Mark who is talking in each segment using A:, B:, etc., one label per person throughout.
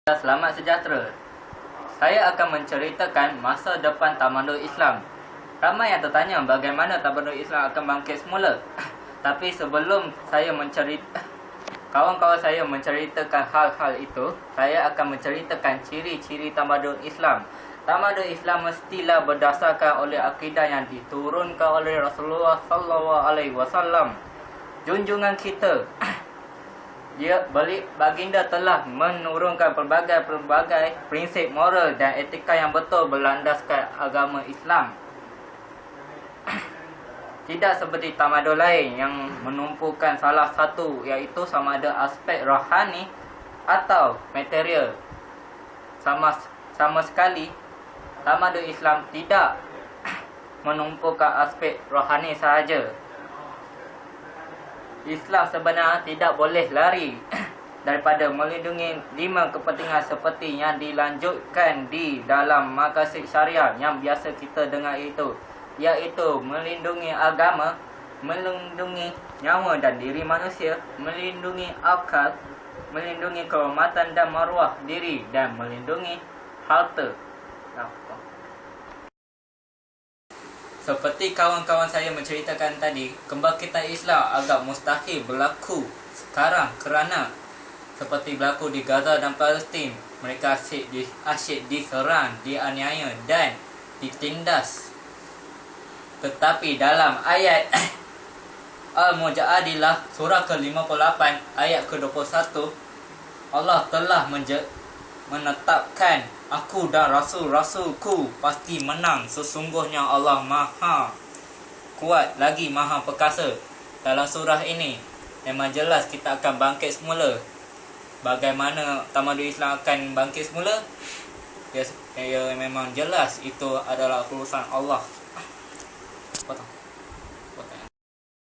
A: Selamat sejahtera. Saya akan menceritakan masa depan tamadun Islam. Ramai yang tertanya bagaimana tamadun Islam akan bangkit semula. Tapi sebelum saya kawan-kawan saya menceritakan hal-hal itu, saya akan menceritakan ciri-ciri tamadun Islam. Tamadun Islam mestilah berdasarkan oleh akidah yang diturunkan oleh Rasulullah sallallahu alaihi wasallam. Junjungan kita baginda telah menurunkan pelbagai prinsip moral dan etika yang betul berlandaskan agama Islam. Tidak seperti tamadun lain yang menumpukan salah satu, iaitu sama ada aspek rohani atau material. Sama sekali tamadun Islam tidak menumpukan aspek rohani sahaja. Islam sebenarnya tidak boleh lari daripada melindungi 5 kepentingan seperti yang dilanjutkan di dalam maqasid syariah yang biasa kita dengar itu, iaitu melindungi agama, melindungi nyawa dan diri manusia, melindungi akal, melindungi kehormatan dan maruah diri, dan melindungi harta. Seperti kawan-kawan saya menceritakan tadi, kebangkitan Islam agak mustahil berlaku sekarang kerana seperti berlaku di Gaza dan Palestin, mereka asyik diserang, dianiaya dan ditindas. Tetapi dalam ayat Al-Mujadilah surah ke-58 ayat ke-21, Allah telah menetapkan, aku dan rasul-rasulku pasti menang. Sesungguhnya Allah maha kuat lagi maha perkasa. Dalam surah ini memang jelas kita akan bangkit semula. Bagaimana tamadun Islam akan bangkit semula? Ya memang jelas itu adalah urusan Allah.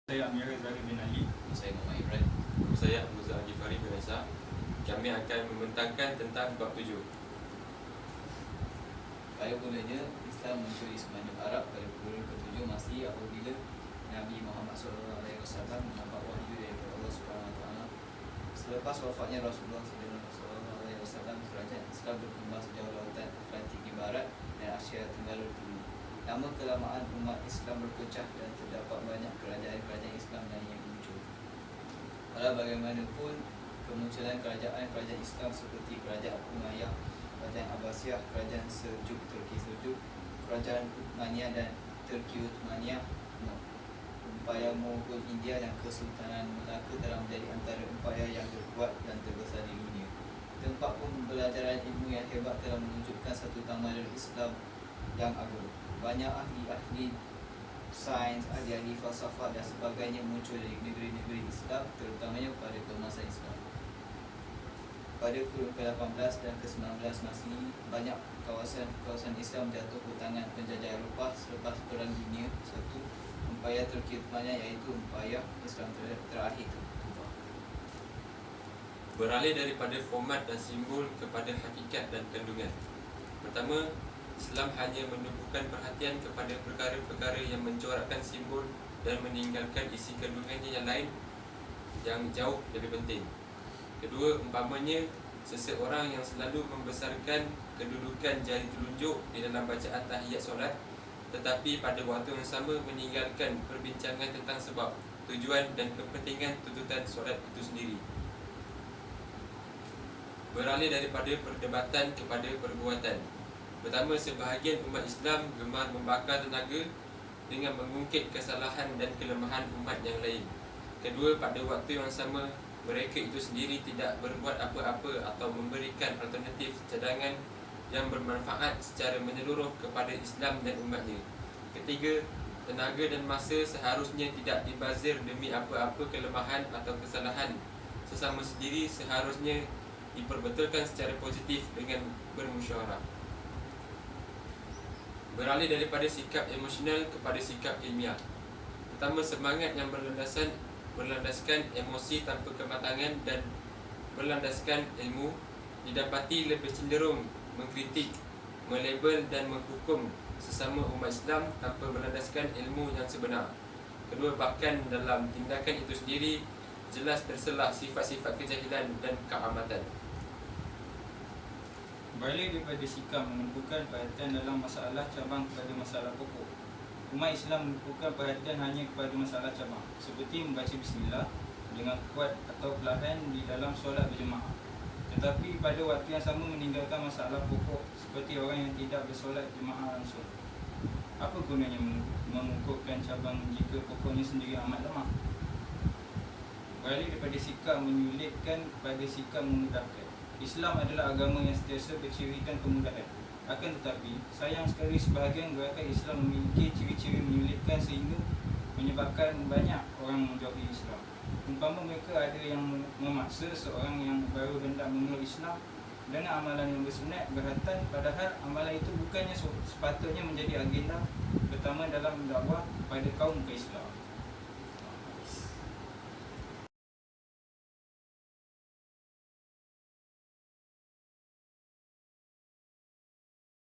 B: Saya Amir Zahir bin Ali.
C: Saya Muhammad Ibrahim.
D: Saya Abu Zahar Ghifari bin Esa. Kami akan membentangkan tentang bab 7.
C: Pada mulanya, Islam muncul di semenanjung Arab pada kurun ke-7 Masih apabila Nabi Muhammad SAW mendapat wahyu dari Allah SWT. Selepas wafatnya Rasulullah SAW, kerajaan Islam berkembang sejauh lautan Atlantik di barat dan Asia Tenggara di timur. Lama kelamaan umat Islam berpecah dan terdapat banyak kerajaan-kerajaan Islam lain yang muncul. Walau bagaimanapun, kemunculan kerajaan-kerajaan Islam seperti Kerajaan Umayyah, Kerajaan Abbasiyah, Kerajaan Seljuk Turki Seljuk, Kerajaan Uthmaniyah dan Turki Uthmaniyah, Empayar Mughul India dan Kesultanan Melaka telah menjadi antara empayar yang terkuat dan terbesar di dunia. Tempat pembelajaran ilmu yang hebat telah menunjukkan satu tamadun Islam yang agung. Banyak ahli-ahli sains, ahli-ahli falsafah dan sebagainya muncul dari negeri-negeri Islam, terutamanya pada kemasan Islam. Pada kurun ke-18 dan ke-19 Masehi, banyak kawasan Islam jatuh ke tangan penjajah Eropah selepas Perang Dunia I. Empayar Turki Uthmaniyah, iaitu empayar Islam terakhir.
D: Beralih daripada format dan simbol kepada hakikat dan kandungan. Pertama, Islam hanya menumpukan perhatian kepada perkara-perkara yang mencorakkan simbol dan meninggalkan isi kandungannya yang lain yang jauh lebih penting. Kedua, umpamanya seseorang yang selalu membesarkan kedudukan jari telunjuk di dalam bacaan tahiyat solat, tetapi pada waktu yang sama meninggalkan perbincangan tentang sebab, tujuan dan kepentingan tuntutan solat itu sendiri. Beralih daripada perdebatan kepada perbuatan. Pertama, sebahagian umat Islam gemar membakar tenaga dengan mengungkit kesalahan dan kelemahan umat yang lain. Kedua, pada waktu yang sama mereka itu sendiri tidak berbuat apa-apa atau memberikan alternatif cadangan yang bermanfaat secara menyeluruh kepada Islam dan umatnya. Ketiga, tenaga dan masa seharusnya tidak dibazir demi apa-apa kelemahan atau kesalahan sesama sendiri, seharusnya diperbetulkan secara positif dengan bermusyawarah. Beralih daripada sikap emosional kepada sikap ilmiah. Pertama, semangat yang berlandaskan emosi tanpa kematangan dan berlandaskan ilmu didapati lebih cenderung mengkritik, melabel dan menghukum sesama umat Islam tanpa berlandaskan ilmu yang sebenar. Kedua, bahkan dalam tindakan itu sendiri jelas terselah sifat-sifat kejahilan dan keamatan.
B: Berbalik daripada sikap menumpukan perhatian dalam masalah cabang kepada masalah pokok. Umat Islam menumpukan perhatian hanya kepada masalah cabang, seperti membaca bismillah dengan kuat atau perlahan di dalam solat berjemaah. Tetapi pada waktu yang sama meninggalkan masalah pokok seperti orang yang tidak bersolat jemaah langsung. Apa gunanya mengukuhkan cabang jika pokoknya sendiri amat lemah? Berbalik daripada sikap menyulitkan pada sikap memudahkan. Islam adalah agama yang sentiasa bercirikan kemudahan. Akan tetapi, sayang sekali sebahagian gerakan Islam memiliki ciri-ciri menyulitkan sehingga menyebabkan banyak orang menjauhi Islam. Umpama mereka ada yang memaksa seorang yang baru hendak memeluk Islam dengan amalan yang bersunat berhatan, padahal amalan itu bukannya sepatutnya menjadi agenda pertama dalam dakwah pada kaum ke Islam.